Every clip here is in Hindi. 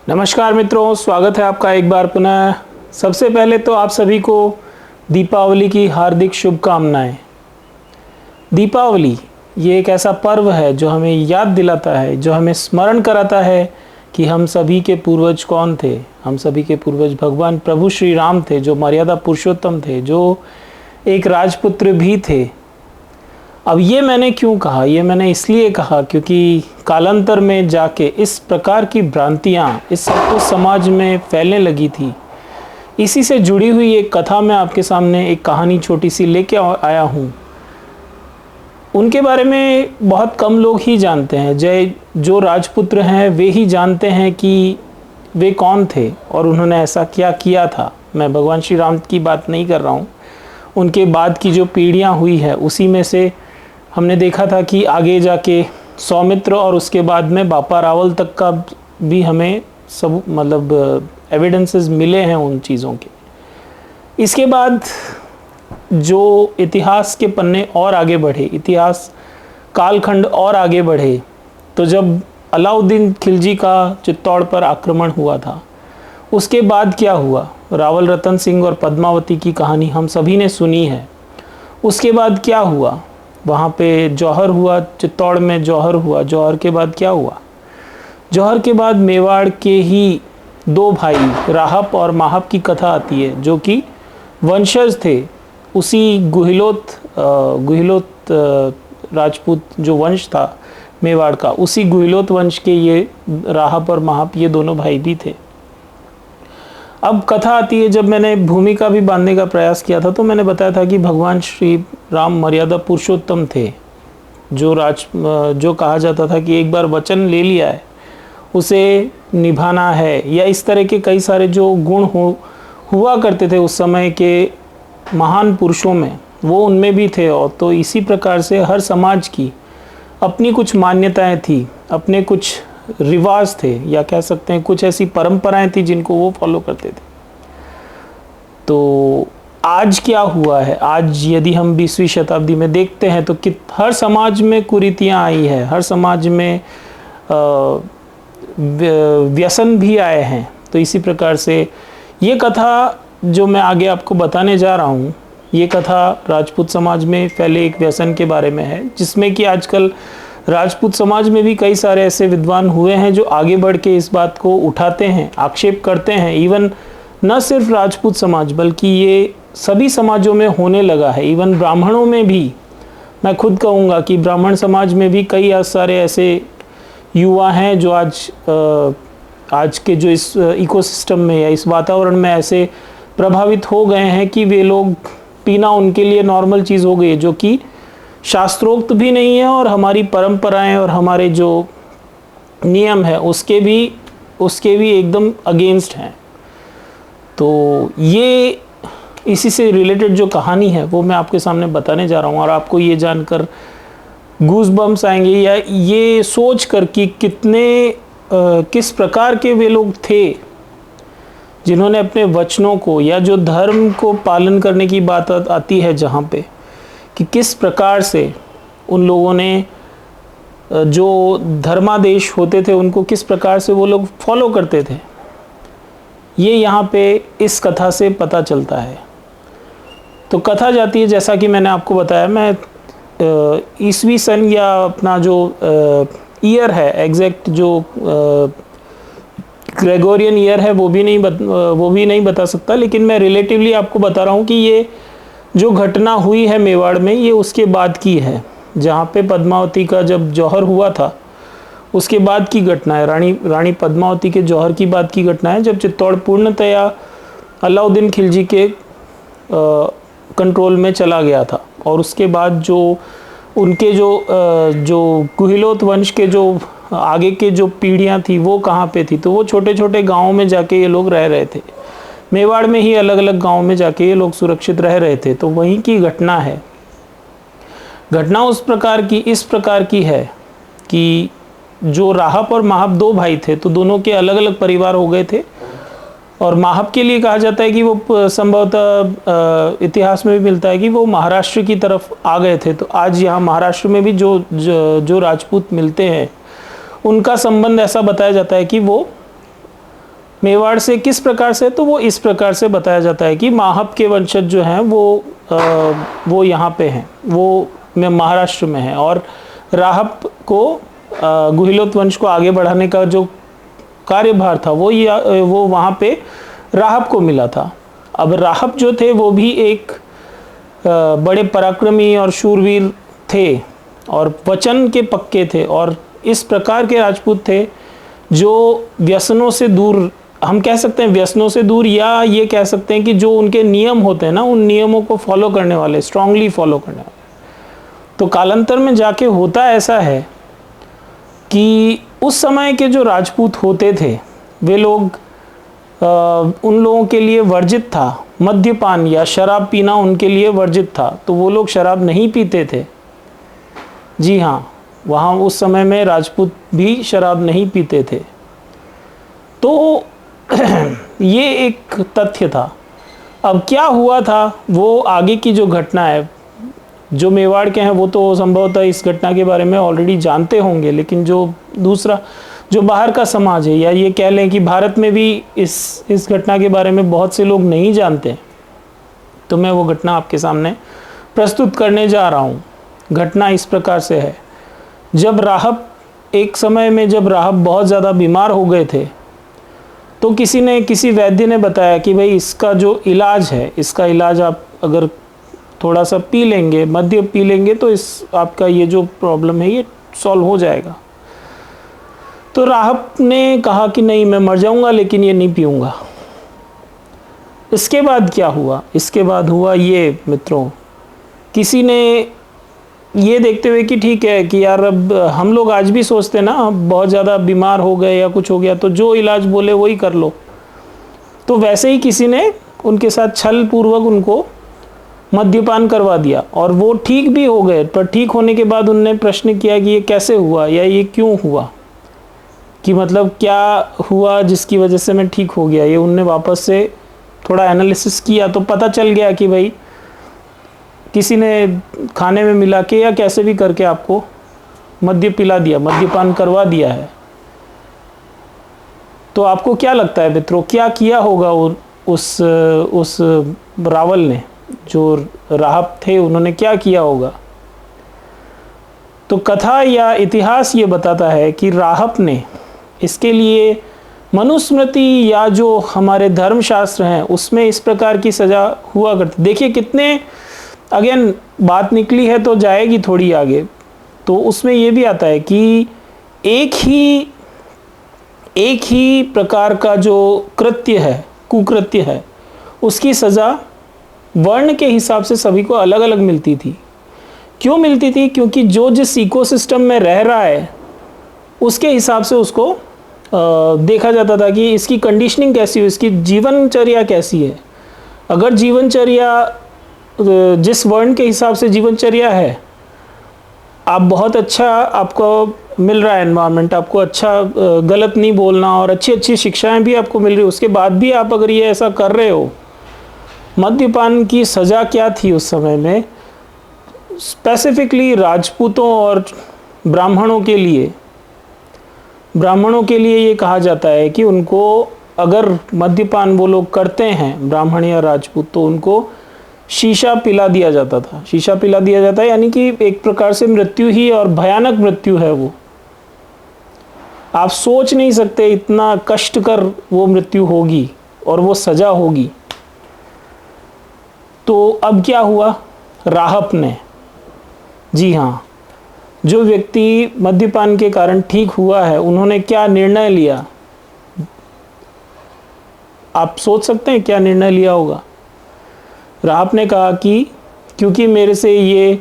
नमस्कार मित्रों, स्वागत है आपका एक बार पुनः। सबसे पहले तो आप सभी को दीपावली की हार्दिक शुभकामनाएं। दीपावली ये एक ऐसा पर्व है जो हमें याद दिलाता है, जो हमें स्मरण कराता है कि हम सभी के पूर्वज कौन थे। हम सभी के पूर्वज भगवान प्रभु श्री राम थे, जो मर्यादा पुरुषोत्तम थे, जो एक राजपुत्र भी थे। अब ये मैंने क्यों कहा? ये मैंने इसलिए कहा क्योंकि कालांतर में जाके इस प्रकार की भ्रांतियाँ उस समाज में फैलने लगी थी। इसी से जुड़ी हुई एक कथा मैं आपके सामने एक कहानी छोटी सी लेके आया हूँ। उनके बारे में बहुत कम लोग ही जानते हैं। जो राजपुत्र हैं वे ही जानते हैं कि वे कौन थे और उन्होंने ऐसा क्या किया था। मैं भगवान श्री राम की बात नहीं कर रहा हूँ। उनके बाद की जो पीढ़ियाँ हुई है उसी में से हमने देखा था कि आगे जाके सौमित्र और उसके बाद में बापा रावल तक का भी हमें सब एविडेंसेस मिले हैं उन चीज़ों के। इसके बाद जो इतिहास के पन्ने और आगे बढ़े, इतिहास कालखंड और आगे बढ़े, तो जब अलाउद्दीन खिलजी का चित्तौड़ पर आक्रमण हुआ था, उसके बाद क्या हुआ? रावल रतन सिंह और पद्मावती की कहानी हम सभी ने सुनी है। उसके बाद क्या हुआ? वहाँ पे जौहर हुआ, चित्तौड़ में जौहर हुआ। जौहर के बाद क्या हुआ? जौहर के बाद मेवाड़ के ही दो भाई राहप और माहप की कथा आती है, जो कि वंशज थे उसी गुहिलोत राजपूत जो वंश था मेवाड़ का, उसी गुहिलोत वंश के ये राहप और माहप ये दोनों भाई भी थे। अब कथा आती है, जब मैंने भूमिका भी बांधने का प्रयास किया था तो मैंने बताया था कि भगवान श्री राम मर्यादा पुरुषोत्तम थे, जो कहा जाता था कि एक बार वचन ले लिया है उसे निभाना है, या इस तरह के कई सारे जो गुण हुआ करते थे उस समय के महान पुरुषों में, वो उनमें भी थे। और तो इसी प्रकार से हर समाज की अपनी कुछ मान्यताएं थी, अपने कुछ रिवाज थे, या कह सकते हैं कुछ ऐसी परंपराएं थी जिनको वो फॉलो करते थे। तो आज क्या हुआ है? आज यदि हम 20वीं शताब्दी में देखते हैं तो हर समाज में कुरीतियां आई है, हर समाज में व्यसन भी आए हैं। तो इसी प्रकार से ये कथा जो मैं आगे आपको बताने जा रहा हूँ, ये कथा राजपूत समाज में फैले एक व्यसन के बारे में है, जिसमें कि आजकल राजपूत समाज में भी कई सारे ऐसे विद्वान हुए हैं जो आगे बढ़ के इस बात को उठाते हैं, आक्षेप करते हैं। इवन न सिर्फ राजपूत समाज बल्कि ये सभी समाजों में होने लगा है। इवन ब्राह्मणों में भी मैं खुद कहूँगा कि ब्राह्मण समाज में भी कई सारे ऐसे युवा हैं जो आज के जो इस इकोसिस्टम में या इस वातावरण में ऐसे प्रभावित हो गए हैं कि वे लोग पीना उनके लिए नॉर्मल चीज़ हो गई है, जो कि शास्त्रोक्त भी नहीं है और हमारी परंपराएं और हमारे जो नियम है उसके भी एकदम अगेंस्ट हैं। तो ये इसी से रिलेटेड जो कहानी है वो मैं आपके सामने बताने जा रहा हूँ, और आपको ये जानकर गूज़बम्स आएंगे, या ये सोच कर कि किस प्रकार के वे लोग थे जिन्होंने अपने वचनों को, या जो धर्म को पालन करने की बात आती है जहाँ पे, कि किस प्रकार से उन लोगों ने जो धर्मादेश होते थे उनको किस प्रकार से वो लोग फॉलो करते थे, ये यहाँ पे इस कथा से पता चलता है। तो कथा जाती है, जैसा कि मैंने आपको बताया, मैं ईसवी सन या अपना जो ईयर है एग्जैक्ट जो ग्रेगोरियन ईयर है वो भी नहीं बता सकता, लेकिन मैं रिलेटिवली आपको बता रहा हूँ कि ये जो घटना हुई है मेवाड़ में ये उसके बाद की है, जहाँ पे पद्मावती का जब जौहर हुआ था उसके बाद की घटना है। रानी पद्मावती के जौहर की बात की घटना है, जब चित्तौड़ पूर्णतया अलाउद्दीन खिलजी के कंट्रोल में चला गया था। और उसके बाद जो उनके जो गुहिलोत वंश के जो आगे के जो पीढ़ियाँ थी वो कहाँ पे थी, तो वो छोटे छोटे गाँवों में जाके ये लोग रह रहे थे। मेवाड़ में ही अलग अलग गाँव में जाके ये लोग सुरक्षित रह रहे थे। तो वहीं की घटना है। घटना इस प्रकार की है कि जो राहप और माहप दो भाई थे, तो दोनों के अलग अलग परिवार हो गए थे। और माहप के लिए कहा जाता है कि वो संभवतः इतिहास में भी मिलता है कि वो महाराष्ट्र की तरफ आ गए थे। तो आज यहाँ महाराष्ट्र में भी जो राजपूत मिलते हैं उनका संबंध ऐसा बताया जाता है कि वो मेवाड़ से किस प्रकार से, तो वो इस प्रकार से बताया जाता है कि माहब के वंशज जो हैं वो यहाँ पे हैं, वो महाराष्ट्र में है, और राहब को गुहिलोत वंश को आगे बढ़ाने का जो कार्यभार था वो वहाँ पे राहब को मिला था। अब राहब जो थे वो भी एक बड़े पराक्रमी और शूरवीर थे और वचन के पक्के थे, और इस प्रकार के राजपूत थे जो व्यसनों से दूर, हम कह सकते हैं व्यसनों से दूर, या ये कह सकते हैं कि जो उनके नियम होते हैं ना, उन नियमों को फॉलो करने वाले, स्ट्रांगली फॉलो करने वाले। तो कालांतर में जाके होता ऐसा है कि उस समय के जो राजपूत होते थे वे लोग उन लोगों के लिए वर्जित था, मद्यपान या शराब पीना उनके लिए वर्जित था, तो वो लोग शराब नहीं पीते थे। जी हाँ, वहाँ उस समय में राजपूत भी शराब नहीं पीते थे। तो ये एक तथ्य था। अब क्या हुआ था, वो आगे की जो घटना है, जो मेवाड़ के हैं वो तो संभवतः इस घटना के बारे में ऑलरेडी जानते होंगे, लेकिन जो दूसरा जो बाहर का समाज है, या ये कह लें कि भारत में भी इस घटना के बारे में बहुत से लोग नहीं जानते, तो मैं वो घटना आपके सामने प्रस्तुत करने जा रहा हूँ। घटना इस प्रकार से है, जब राहब, एक समय में जब राहब बहुत ज़्यादा बीमार हो गए थे, तो किसी वैद्य ने बताया कि भाई इसका जो इलाज है, इसका इलाज आप अगर थोड़ा सा पी लेंगे, मद्य पी लेंगे, तो आपका ये जो प्रॉब्लम है ये सॉल्व हो जाएगा। तो राहब ने कहा कि नहीं, मैं मर जाऊंगा लेकिन ये नहीं पीऊंगा। इसके बाद क्या हुआ, इसके बाद हुआ ये मित्रों, किसी ने ये देखते हुए कि ठीक है कि यार अब हम लोग आज भी सोचते हैं ना, बहुत ज़्यादा बीमार हो गए या कुछ हो गया तो जो इलाज बोले वही कर लो, तो वैसे ही किसी ने उनके साथ छल पूर्वक उनको मद्यपान करवा दिया, और वो ठीक भी हो गए। पर ठीक होने के बाद उनने प्रश्न किया कि ये कैसे हुआ या ये क्यों हुआ, कि मतलब क्या हुआ जिसकी वजह से मैं ठीक हो गया। ये उनने वापस से थोड़ा एनालिसिस किया तो पता चल गया कि भाई किसी ने खाने में मिला के या कैसे भी करके आपको मद्य पिला दिया, मद्यपान करवा दिया है। तो आपको क्या लगता है मित्रों, क्या किया होगा उस रावल ने, जो राहब थे उन्होंने क्या किया होगा? तो कथा या इतिहास ये बताता है कि राहब ने इसके लिए मनुस्मृति या जो हमारे धर्मशास्त्र हैं उसमें इस प्रकार की सज़ा हुआ करती। देखिए कितने, अगेन बात निकली है तो जाएगी थोड़ी आगे, तो उसमें ये भी आता है कि एक ही प्रकार का जो कृत्य है, कुकृत्य है, उसकी सज़ा वर्ण के हिसाब से सभी को अलग अलग मिलती थी। क्यों मिलती थी? क्योंकि जो जिस इकोसिस्टम में रह रहा है उसके हिसाब से उसको देखा जाता था कि इसकी कंडीशनिंग कैसी हो, इसकी जीवनचर्या कैसी है। अगर जीवनचर्या जिस वर्ण के हिसाब से जीवनचर्या है, आप बहुत अच्छा आपको मिल रहा है एनवायरनमेंट, आपको अच्छा गलत नहीं बोलना और अच्छी अच्छी शिक्षाएं भी आपको मिल रही, उसके बाद भी आप अगर ये ऐसा कर रहे हो, मद्यपान की सज़ा क्या थी उस समय में? स्पेसिफिकली राजपूतों और ब्राह्मणों के लिए ये कहा जाता है कि उनको अगर मद्यपान वो लोग करते हैं, ब्राह्मण या राजपूत, तो उनको शीशा पिला दिया जाता था। शीशा पिला दिया जाता है यानी कि एक प्रकार से मृत्यु ही, और भयानक मृत्यु है वो। आप सोच नहीं सकते इतना कष्टकर वो मृत्यु होगी और वो सज़ा होगी। तो अब क्या हुआ, राहब ने, जी हाँ, जो व्यक्ति मद्यपान के कारण ठीक हुआ है, उन्होंने क्या निर्णय लिया? आप सोच सकते हैं क्या निर्णय लिया होगा? राहब ने कहा कि क्योंकि मेरे से ये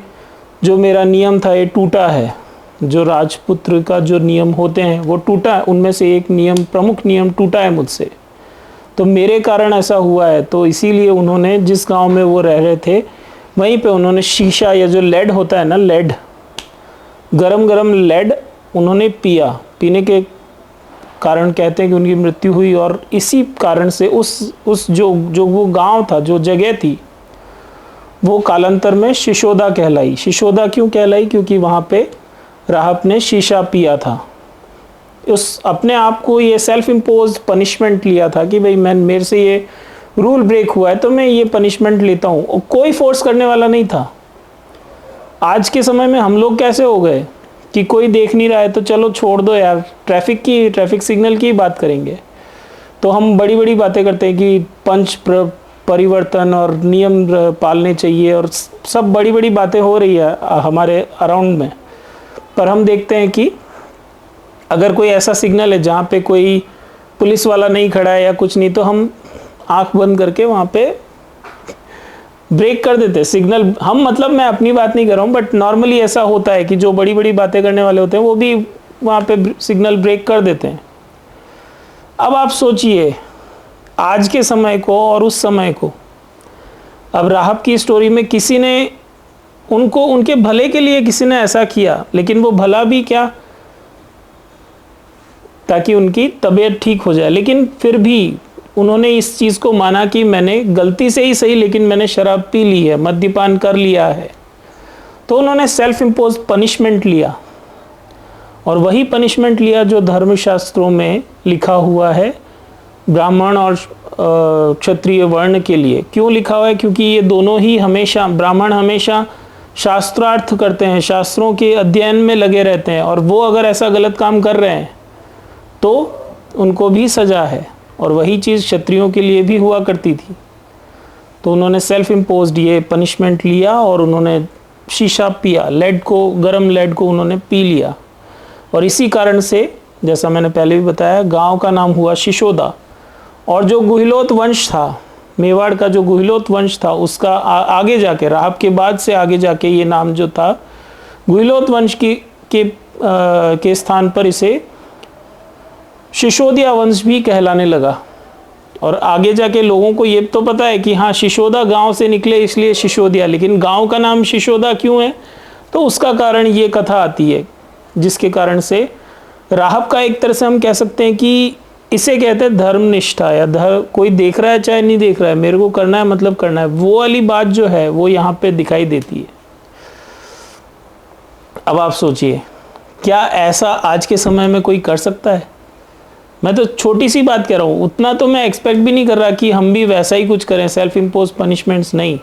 जो मेरा नियम था ये टूटा है, जो राजपुत्र का जो नियम होते हैं वो टूटा है, उनमें से एक नियम, प्रमुख नियम टूटा है मुझसे, तो मेरे कारण ऐसा हुआ है। तो इसीलिए उन्होंने जिस गांव में वो रह रहे थे वहीं पे उन्होंने शीशा या जो लेड होता है ना, लेड, गरम गरम लेड उन्होंने पिया। पीने के कारण कहते हैं कि उनकी मृत्यु हुई, और इसी कारण से उस जो वो गांव था, जो जगह थी, वो कालांतर में शिशोदा कहलाई। शिशोदा क्यों कहलाई? क्योंकि वहाँ पे राहब ने शीशा पिया था। उस अपने आप को ये सेल्फ इम्पोज पनिशमेंट लिया था कि भाई मेरे से ये रूल ब्रेक हुआ है तो मैं ये पनिशमेंट लेता हूँ, और कोई फोर्स करने वाला नहीं था। आज के समय में हम लोग कैसे हो गए कि कोई देख नहीं रहा है तो चलो छोड़ दो यार, ट्रैफिक सिग्नल की बात करेंगे। तो हम बड़ी बड़ी बातें करते हैं कि परिवर्तन और नियम पालने चाहिए, और सब बड़ी बड़ी बातें हो रही है हमारे अराउंड में। पर हम देखते हैं कि अगर कोई ऐसा सिग्नल है जहाँ पे कोई पुलिस वाला नहीं खड़ा है या कुछ नहीं, तो हम आंख बंद करके वहाँ पे ब्रेक कर देते हैं सिग्नल। हम मतलब मैं अपनी बात नहीं कर रहा हूँ, बट नॉर्मली ऐसा होता है कि जो बड़ी बड़ी बातें करने वाले होते हैं वो भी वहाँ पे सिग्नल ब्रेक कर देते हैं। अब आप सोचिए आज के समय को और उस समय को। अब राहब की स्टोरी में किसी ने उनको उनके भले के लिए किसी ने ऐसा किया, लेकिन वो भला भी क्या, ताकि उनकी तबीयत ठीक हो जाए। लेकिन फिर भी उन्होंने इस चीज़ को माना कि मैंने गलती से ही सही, लेकिन मैंने शराब पी ली है, मद्यपान कर लिया है। तो उन्होंने सेल्फ इम्पोज पनिशमेंट लिया, और वही पनिशमेंट लिया जो धर्मशास्त्रों में लिखा हुआ है ब्राह्मण और क्षत्रिय वर्ण के लिए। क्यों लिखा हुआ है? क्योंकि ये दोनों ही हमेशा, ब्राह्मण हमेशा शास्त्रार्थ करते हैं, शास्त्रों के अध्ययन में लगे रहते हैं, और वो अगर ऐसा गलत काम कर रहे हैं तो उनको भी सज़ा है। और वही चीज़ क्षत्रियों के लिए भी हुआ करती थी। तो उन्होंने सेल्फ इम्पोज्ड ये पनिशमेंट लिया, और उन्होंने शीशा पिया, लेड को, गरम लेड को उन्होंने पी लिया। और इसी कारण से, जैसा मैंने पहले भी बताया, गांव का नाम हुआ शिशोदा। और जो गुहिलोत वंश था, मेवाड़ का जो गुहिलोत वंश था, उसका आगे जाके, राहब के बाद से आगे जाके ये नाम जो था गुहिलोत वंश के स्थान पर इसे शिशोदिया वंश भी कहलाने लगा। और आगे जाके लोगों को ये तो पता है कि हाँ, शिशोदा गांव से निकले इसलिए शिशोदिया, लेकिन गांव का नाम शिशोदा क्यों है, तो उसका कारण ये कथा आती है, जिसके कारण से राहब का एक तरह से हम कह सकते हैं कि इसे कहते हैं धर्मनिष्ठा, या कोई देख रहा है चाहे नहीं देख रहा है, मेरे को करना है मतलब करना है, वो वाली बात जो है वो यहाँ पे दिखाई देती है। अब आप सोचिए, क्या ऐसा आज के समय में कोई कर सकता है? मैं तो छोटी सी बात कह रहा हूँ, उतना तो मैं एक्सपेक्ट भी नहीं कर रहा कि हम भी वैसा ही कुछ करें, सेल्फ इम्पोज पनिशमेंट्स नहीं,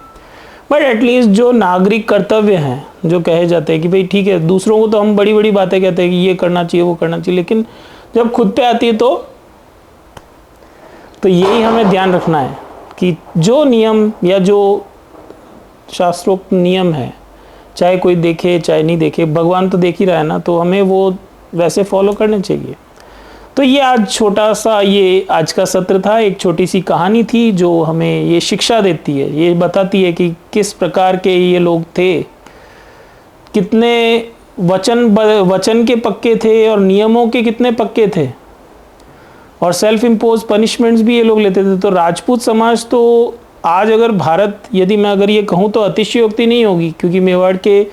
बट एटलीस्ट जो नागरिक कर्तव्य हैं, जो कहे जाते हैं कि भाई ठीक है, दूसरों को तो हम बड़ी बड़ी बातें कहते हैं कि ये करना चाहिए वो करना चाहिए, लेकिन जब खुद पे आती है तो यही हमें ध्यान रखना है कि जो नियम या जो शास्त्रोक्त नियम है, चाहे कोई देखे चाहे नहीं देखे, भगवान तो देख ही रहा है ना, तो हमें वो वैसे फॉलो करने चाहिए। तो ये आज छोटा सा, ये आज का सत्र था, एक छोटी सी कहानी थी जो हमें ये शिक्षा देती है, ये बताती है कि किस प्रकार के ये लोग थे, कितने वचन के पक्के थे और नियमों के कितने पक्के थे, और सेल्फ इम्पोज पनिशमेंट्स भी ये लोग लेते थे। तो राजपूत समाज तो आज अगर भारत, यदि मैं अगर ये कहूँ तो अतिशयोक्ति नहीं होगी, क्योंकि मेवाड़ के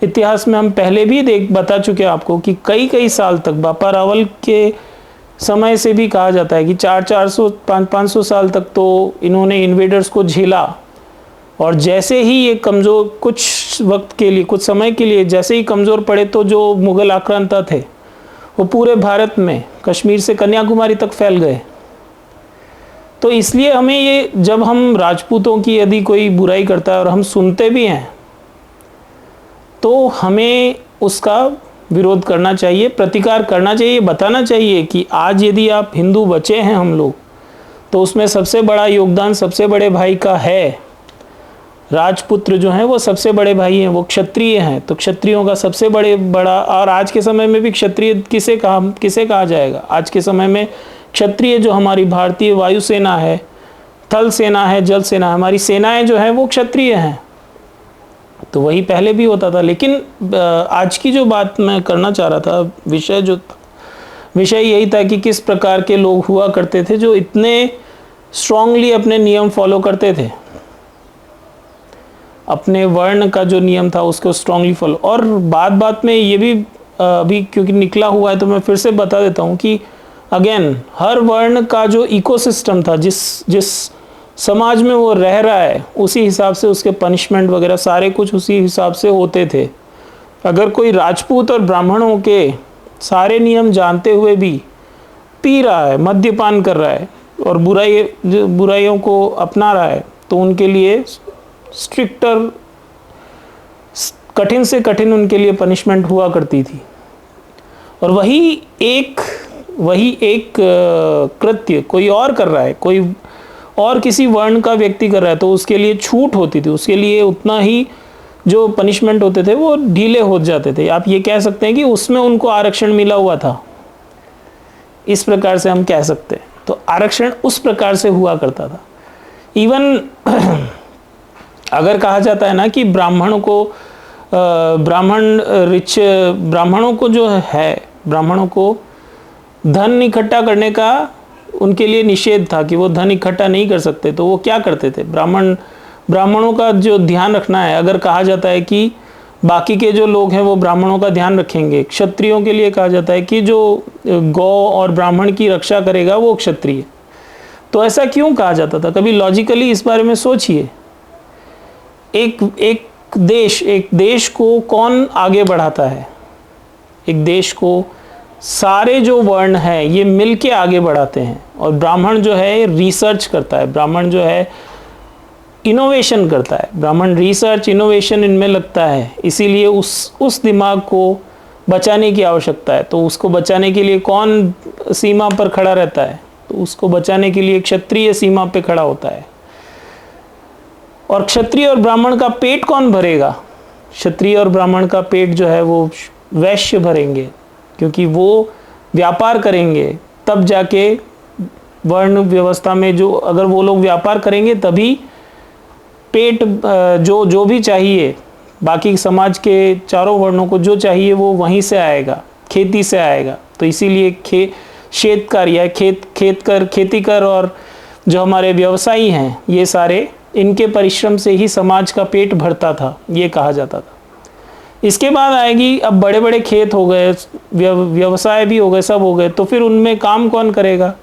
इतिहास में हम पहले भी बता चुके हैं आपको कि कई साल तक, बापा रावल के समय से भी कहा जाता है कि 400-500 साल तक तो इन्होंने इन्वेडर्स को झेला। और जैसे ही ये कमज़ोर, कुछ वक्त के लिए, कुछ समय के लिए जैसे ही कमज़ोर पड़े, तो जो मुग़ल आक्रांता थे वो पूरे भारत में, कश्मीर से कन्याकुमारी तक फैल गए। तो इसलिए हमें ये, जब हम राजपूतों की यदि कोई बुराई करता है और हम सुनते भी हैं, तो हमें उसका विरोध करना चाहिए, प्रतिकार करना चाहिए, बताना चाहिए कि आज यदि आप हिंदू बचे हैं हम लोग, तो उसमें सबसे बड़ा योगदान सबसे बड़े भाई का है। राजपुत्र जो हैं वो सबसे बड़े भाई हैं, वो क्षत्रिय हैं, तो क्षत्रियों का सबसे बड़ा, और आज के समय में भी क्षत्रिय किसे कहा जाएगा? आज के समय में क्षत्रिय जो हमारी भारतीय वायुसेना है, थल सेना है, जल सेना है, हमारी सेनाएं जो हैं वो क्षत्रिय हैं। तो वही पहले भी होता था, लेकिन आज की जो बात मैं करना चाह रहा था, विषय यही था कि किस प्रकार के लोग हुआ करते थे जो इतने स्ट्रांगली अपने नियम फॉलो करते थे, अपने वर्ण का जो नियम था उसको स्ट्रांगली फॉलो। और बात में ये भी अभी क्योंकि निकला हुआ है तो मैं फिर से बता देता हूँ कि अगेन, हर वर्ण का जो इकोसिस्टम था, जिस समाज में वो रह रहा है, उसी हिसाब से उसके पनिशमेंट वगैरह सारे कुछ उसी हिसाब से होते थे। अगर कोई राजपूत और ब्राह्मणों के सारे नियम जानते हुए भी पी रहा है, मद्यपान कर रहा है और बुराइयों को अपना रहा है, तो उनके लिए स्ट्रिक्टर, कठिन से कठिन उनके लिए पनिशमेंट हुआ करती थी। और वही एक कृत्य कोई और कर रहा है, कोई और किसी वर्ण का व्यक्ति कर रहा है, तो उसके लिए छूट होती थी, उसके लिए उतना ही जो पनिशमेंट होते थे वो ढीले हो जाते थे। आप ये कह सकते हैं कि उसमें उनको आरक्षण मिला हुआ था, इस प्रकार से हम कह सकते हैं। तो आरक्षण उस प्रकार से हुआ करता था। इवन अगर कहा जाता है ना कि ब्राह्मणों को जो है, ब्राह्मणों को धन इकट्ठा करने का उनके लिए निषेध था कि वो धन इकट्ठा नहीं कर सकते, तो वो क्या करते थे, ब्राह्मणों का जो ध्यान रखना है, अगर कहा जाता है कि बाकी के जो लोग हैं वो ब्राह्मणों का ध्यान रखेंगे, क्षत्रियों के लिए कहा जाता है कि जो गौ और ब्राह्मण की रक्षा करेगा वो क्षत्रिय। तो ऐसा क्यों कहा जाता था? कभी लॉजिकली इस बारे में सोचिए। एक देश को कौन आगे बढ़ाता है? एक देश को सारे जो वर्ण हैं ये मिलके आगे बढ़ाते हैं, और ब्राह्मण जो है रिसर्च करता है, ब्राह्मण जो है इनोवेशन करता है, ब्राह्मण रिसर्च इनोवेशन इनमें लगता है। इसीलिए उस दिमाग को बचाने की आवश्यकता है। तो उसको बचाने के लिए कौन सीमा पर खड़ा रहता है? तो उसको बचाने के लिए क्षत्रिय सीमा पे खड़ा होता है। और क्षत्रिय और ब्राह्मण का पेट कौन भरेगा? क्षत्रिय और ब्राह्मण का पेट जो है वो वैश्य भरेंगे, क्योंकि वो व्यापार करेंगे, तब जाके वर्ण व्यवस्था में जो, अगर वो लोग व्यापार करेंगे तभी पेट जो भी चाहिए, बाकी समाज के चारों वर्णों को जो चाहिए वो वहीं से आएगा, खेती से आएगा। तो इसीलिए खेती कर और जो हमारे व्यवसायी हैं, ये सारे इनके परिश्रम से ही समाज का पेट भरता था, ये कहा जाता था। इसके बाद आएगी, अब बड़े बड़े खेत हो गए, व्यवसाय भी हो गए, सब हो गए, तो फिर उनमें काम कौन करेगा?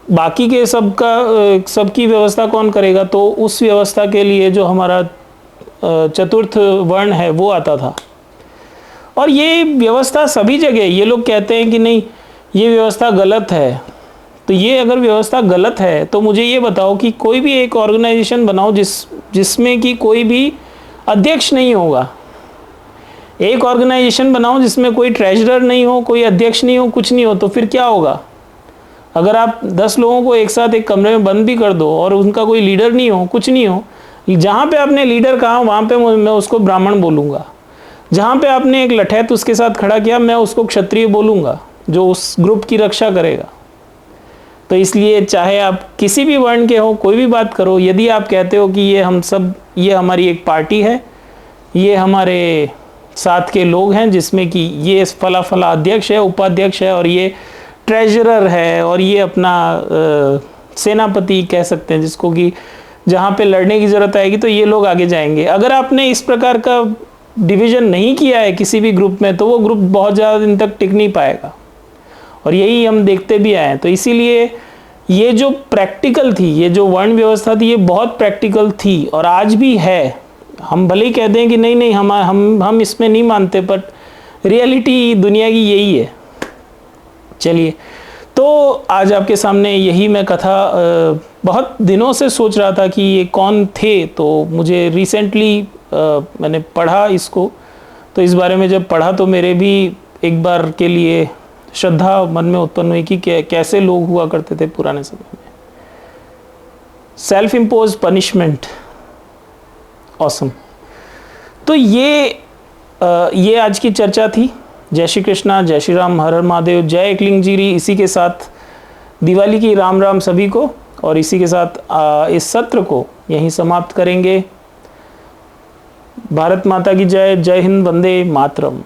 बाकी के सबकी व्यवस्था कौन करेगा? तो उस व्यवस्था के लिए जो हमारा चतुर्थ वर्ण है वो आता था। और ये व्यवस्था सभी जगह, ये लोग कहते हैं कि नहीं ये व्यवस्था गलत है, तो ये अगर व्यवस्था गलत है तो मुझे ये बताओ कि कोई भी एक ऑर्गेनाइजेशन बनाओ जिसमें कि कोई भी अध्यक्ष नहीं होगा। एक ऑर्गेनाइजेशन बनाओ जिसमें कोई ट्रेजरर नहीं हो, कोई अध्यक्ष नहीं हो, कुछ नहीं हो, तो फिर क्या होगा? अगर आप 10 लोगों को एक साथ एक कमरे में बंद भी कर दो और उनका कोई लीडर नहीं हो, कुछ नहीं हो, जहाँ पे आपने लीडर कहा वहाँ पे मैं उसको ब्राह्मण बोलूँगा, जहाँ पे आपने एक लठैत उसके साथ खड़ा किया मैं उसको क्षत्रिय बोलूँगा, जो उस ग्रुप की रक्षा करेगा। तो इसलिए चाहे आप किसी भी वर्ण के हो, कोई भी बात करो, यदि आप कहते हो कि ये हमारी एक पार्टी है, ये हमारे साथ के लोग हैं, जिसमें कि ये फला अध्यक्ष है, उपाध्यक्ष है, और ये ट्रेजरर है, और ये अपना सेनापति कह सकते हैं, जिसको कि जहाँ पे लड़ने की ज़रूरत आएगी तो ये लोग आगे जाएंगे। अगर आपने इस प्रकार का डिवीज़न नहीं किया है किसी भी ग्रुप में, तो वो ग्रुप बहुत ज़्यादा दिन तक टिक नहीं पाएगा, और यही हम देखते भी आए हैं। तो इसीलिए ये जो प्रैक्टिकल थी, ये जो वर्ण व्यवस्था थी, ये बहुत प्रैक्टिकल थी और आज भी है। हम भले ही कहते हैं कि नहीं हम इसमें नहीं मानते, बट रियलिटी दुनिया की यही है। चलिए, तो आज आपके सामने यही मैं कथा बहुत दिनों से सोच रहा था कि ये कौन थे, तो मुझे रिसेंटली मैंने पढ़ा इसको, तो इस बारे में जब पढ़ा तो मेरे भी एक बार के लिए श्रद्धा मन में उत्पन्न हुई कि कैसे लोग हुआ करते थे पुराने समय में। Self impose punishment, awesome. तो ये आज की चर्चा थी। जय श्री कृष्णा, जय श्री राम, हर हर महादेव, जय एकलिंगजीरी। इसी के साथ दिवाली की राम राम सभी को, और इसी के साथ इस सत्र को यहीं समाप्त करेंगे। भारत माता की जय। जय हिंद, वंदे मातरम।